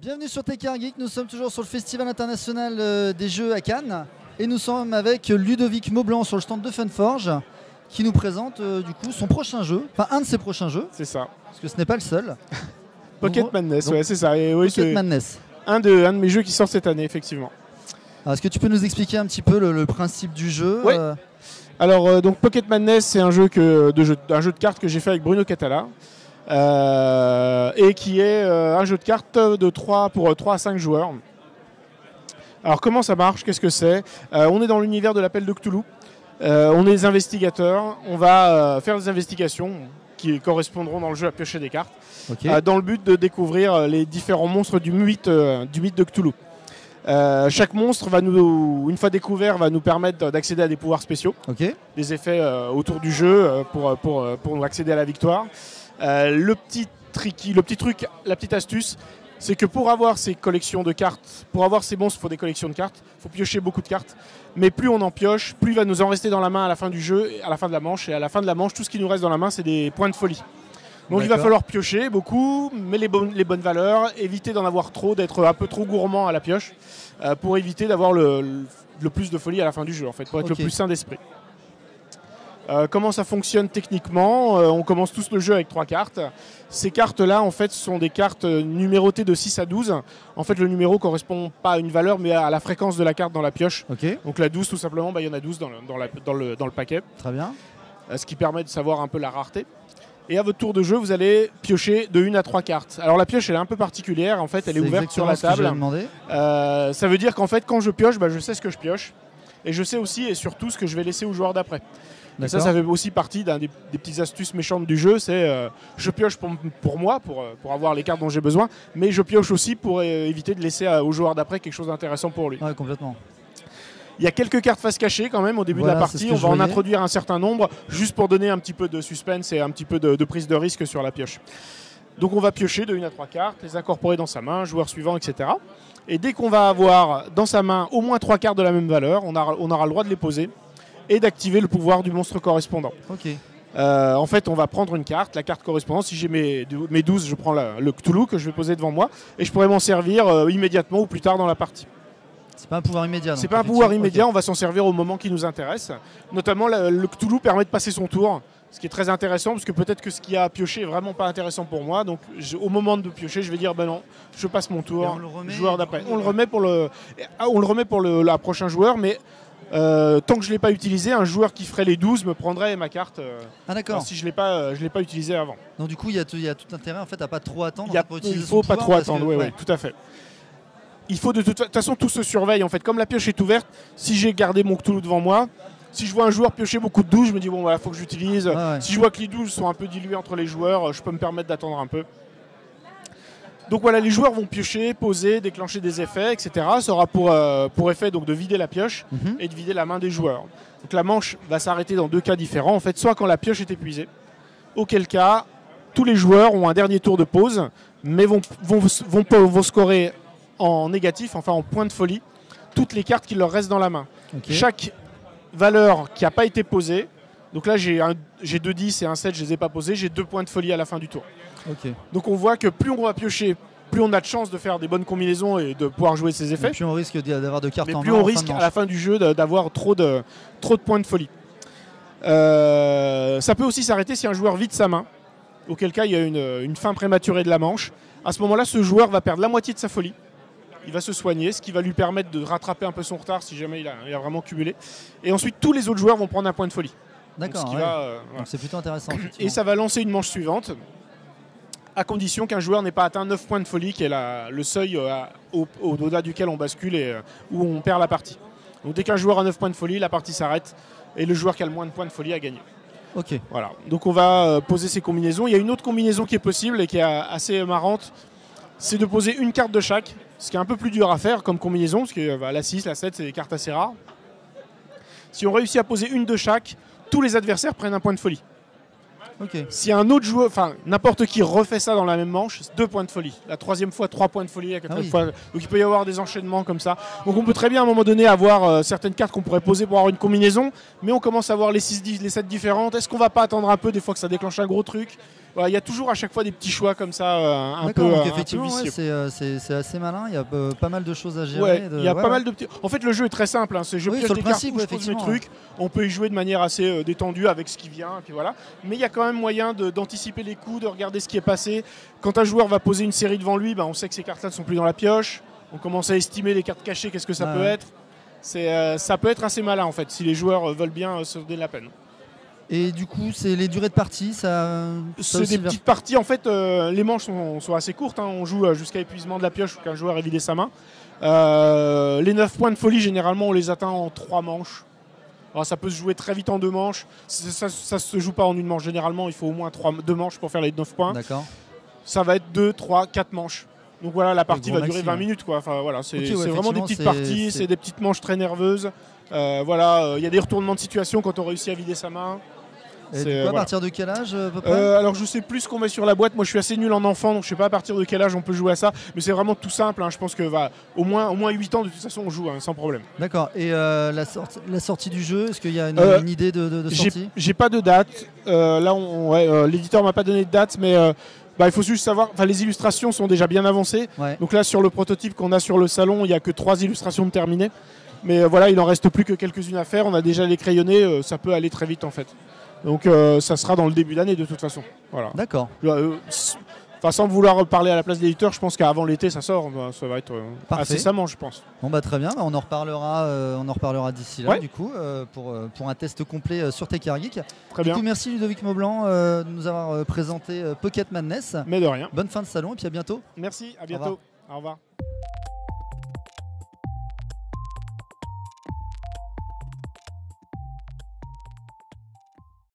Bienvenue sur TKR Geek, nous sommes toujours sur le Festival international des jeux à Cannes et nous sommes avec Ludovic Maublanc sur le stand de Funforge qui nous présente du coup son prochain jeu, enfin un de ses prochains jeux. C'est ça. Parce que ce n'est pas le seul. Pocket Madness, ouais, c'est ça. Et oui, Pocket Madness. Un de mes jeux qui sort cette année, effectivement. Est-ce que tu peux nous expliquer un petit peu le principe du jeu? Oui. Alors, donc Pocket Madness, c'est un jeu de cartes que j'ai fait avec Bruno Catala. Et qui est un jeu de cartes pour 3 à 5 joueurs. Alors comment ça marche? Qu'est-ce que c'est? On est dans l'univers de l'appel de Cthulhu. On est des investigateurs. On va faire des investigations qui correspondront dans le jeu à piocher des cartes. Okay. Dans le but de découvrir les différents monstres du mythe de Cthulhu. Chaque monstre, une fois découvert, va nous permettre d'accéder à des pouvoirs spéciaux. Okay. Des effets autour du jeu pour accéder à la victoire. Le petit truc, la petite astuce, c'est que pour avoir ces collections de cartes, pour avoir ces monstres, il faut des collections de cartes, il faut piocher beaucoup de cartes, mais plus on en pioche, plus il va nous en rester dans la main à la fin du jeu, à la fin de la manche, et à la fin de la manche, tout ce qui nous reste dans la main, c'est des points de folie. Donc il va falloir piocher beaucoup, mais les bonnes valeurs, éviter d'en avoir trop, d'être un peu trop gourmand à la pioche, pour éviter d'avoir le plus de folie à la fin du jeu, en fait, pour être le plus sain d'esprit. Comment ça fonctionne techniquement? On commence tous le jeu avec 3 cartes. Ces cartes-là, en fait, sont des cartes numérotées de 6 à 12. En fait, le numéro ne correspond pas à une valeur, mais à la fréquence de la carte dans la pioche. Okay. Donc la 12, tout simplement, il y en a 12 dans le paquet. Très bien. Ce qui permet de savoir un peu la rareté. Et à votre tour de jeu, vous allez piocher de 1 à 3 cartes. Alors la pioche, elle est un peu particulière. En fait, elle est ouverte sur la table. Ça veut dire qu'en fait, quand je pioche, je sais ce que je pioche. Et je sais aussi et surtout ce que je vais laisser au joueur d'après. Ça fait aussi partie des petites astuces méchantes du jeu. C'est je pioche pour moi, pour avoir les cartes dont j'ai besoin, mais je pioche aussi pour éviter de laisser au joueur d'après quelque chose d'intéressant pour lui. Ouais, complètement. Il y a quelques cartes face cachée quand même au début de la partie. On va en introduire un certain nombre, juste pour donner un petit peu de suspense et un petit peu de prise de risque sur la pioche. Donc on va piocher de 1 à 3 cartes, les incorporer dans sa main, joueur suivant, etc. Et dès qu'on va avoir dans sa main au moins 3 cartes de la même valeur, on aura le droit de les poser et d'activer le pouvoir du monstre correspondant. Okay. En fait, on va prendre une carte, la carte correspondante. Si j'ai mes 12, je prends le Cthulhu que je vais poser devant moi et je pourrais m'en servir immédiatement ou plus tard dans la partie. C'est pas un pouvoir immédiat. C'est pas un pouvoir immédiat, on va s'en servir au moment qui nous intéresse. Notamment, le Cthulhu permet de passer son tour, ce qui est très intéressant parce que peut-être que ce qu'il y a à piocher est vraiment pas intéressant pour moi. Donc, au moment de piocher, je vais dire ben non, je passe mon tour, joueur d'après. On le remet pour le prochain joueur, mais tant que je ne l'ai pas utilisé, un joueur qui ferait les 12 me prendrait ma carte si je l'ai pas utilisé avant. Donc du coup, il y a tout intérêt en fait, à pas trop attendre. Il ne faut pas trop attendre, oui, tout à fait. Il faut de toute façon, tout se surveille. En fait, comme la pioche est ouverte, si j'ai gardé mon Cthulhu devant moi, si je vois un joueur piocher beaucoup de 12, je me dis bon voilà, faut que j'utilise. Si je vois que les 12 sont un peu dilués entre les joueurs, je peux me permettre d'attendre un peu. Donc voilà, les joueurs vont piocher, poser, déclencher des effets, etc. Ça aura pour effet donc, de vider la pioche et de vider la main des joueurs. Donc la manche va s'arrêter dans 2 cas différents. En fait, soit quand la pioche est épuisée, auquel cas tous les joueurs ont un dernier tour de pause, mais vont scorer en négatif, enfin en point de folie, toutes les cartes qui leur restent dans la main. Okay. Chaque valeur qui n'a pas été posée, donc là j'ai 2 10 et un 7, je ne les ai pas posés, j'ai 2 points de folie à la fin du tour. Okay. Donc on voit que plus on va piocher, plus on a de chances de faire des bonnes combinaisons et de pouvoir jouer ses effets. Et plus on risque d'avoir de cartes en main. Plus on risque à la fin du jeu d'avoir trop de points de folie. Ça peut aussi s'arrêter si un joueur vide sa main, auquel cas il y a une fin prématurée de la manche. À ce moment-là, ce joueur va perdre la moitié de sa folie. Il va se soigner, ce qui va lui permettre de rattraper un peu son retard si jamais il a vraiment cumulé. Et ensuite, tous les autres joueurs vont prendre un point de folie. D'accord. Voilà. Donc c'est plutôt intéressant. Et ça va lancer une manche suivante, à condition qu'un joueur n'ait pas atteint 9 points de folie, qui est le seuil au-delà duquel on bascule et où on perd la partie. Donc dès qu'un joueur a 9 points de folie, la partie s'arrête et le joueur qui a le moins de points de folie a gagné. Ok. Voilà. Donc on va poser ces combinaisons. Il y a une autre combinaison qui est possible et qui est assez marrante, c'est de poser une carte de chaque, ce qui est un peu plus dur à faire comme combinaison, parce que la 6, la 7, c'est des cartes assez rares. Si on réussit à poser une de chaque, tous les adversaires prennent un point de folie. Okay. Si un autre joueur, enfin n'importe qui refait ça dans la même manche, c'est 2 points de folie. La 3e fois, 3 points de folie, la 4e fois. Donc il peut y avoir des enchaînements comme ça. Donc on peut très bien à un moment donné avoir certaines cartes qu'on pourrait poser pour avoir une combinaison, mais on commence à avoir les 7 différentes. Est-ce qu'on va pas attendre un peu des fois que ça déclenche un gros truc il y a toujours à chaque fois des petits choix comme ça, un peu effectivement, c'est assez malin. Il y a pas mal de choses à gérer. Il y a pas mal de petits. En fait, le jeu est très simple. C'est je pioche des cartouches, je pose mes trucs. On peut y jouer de manière assez détendue avec ce qui vient, et puis voilà. Mais il y a quand même moyen d'anticiper les coups, de regarder ce qui est passé. Quand un joueur va poser une série devant lui, on sait que ces cartes-là ne sont plus dans la pioche. On commence à estimer les cartes cachées, qu'est-ce que ça peut être. Ça peut être assez malin en fait, si les joueurs veulent bien se donner la peine. Et du coup, c'est les durées de partie, c'est des petites parties. En fait, les manches sont assez courtes. On joue jusqu'à épuisement de la pioche ou qu'un joueur ait vidé sa main. Les 9 points de folie, généralement, on les atteint en 3 manches. Alors, ça peut se jouer très vite en 2 manches. Ça se joue pas en une manche. Généralement, il faut au moins 2 manches pour faire les 9 points. D'accord. Ça va être 2, 3, 4 manches. Donc voilà, la partie va durer 20 minutes. Quoi. Enfin, voilà, c'est vraiment des petites parties, c'est des petites manches très nerveuses. Voilà, y a des retournements de situation quand on réussit à vider sa main. À partir de quel âge à peu près alors je sais plus ce qu'on met sur la boîte. Moi je suis assez nul en enfant, donc je sais pas à partir de quel âge on peut jouer à ça. Mais c'est vraiment tout simple. Je pense que au moins 8 ans de toute façon on joue sans problème. D'accord. Et la sortie du jeu, est-ce qu'il y a une idée de sortie? J'ai pas de date. Là l'éditeur m'a pas donné de date, mais il faut juste savoir, les illustrations sont déjà bien avancées. Ouais. Donc là sur le prototype qu'on a sur le salon, il n'y a que 3 illustrations de terminées. Mais voilà, il en reste plus que quelques-unes à faire. On a déjà les crayonnés, ça peut aller très vite en fait. Donc ça sera dans le début d'année de toute façon. Voilà. D'accord. Sans vouloir parler à la place de l'éditeur, je pense qu'avant l'été ça sort. Ça va être incessamment, je pense. Bon très bien, on en reparlera d'ici là du coup pour un test complet sur TKR Geek. Très bien. Du coup, merci Ludovic Maublanc de nous avoir présenté Pocket Madness. Mais de rien. Bonne fin de salon et puis à bientôt. Merci, à bientôt. Au revoir.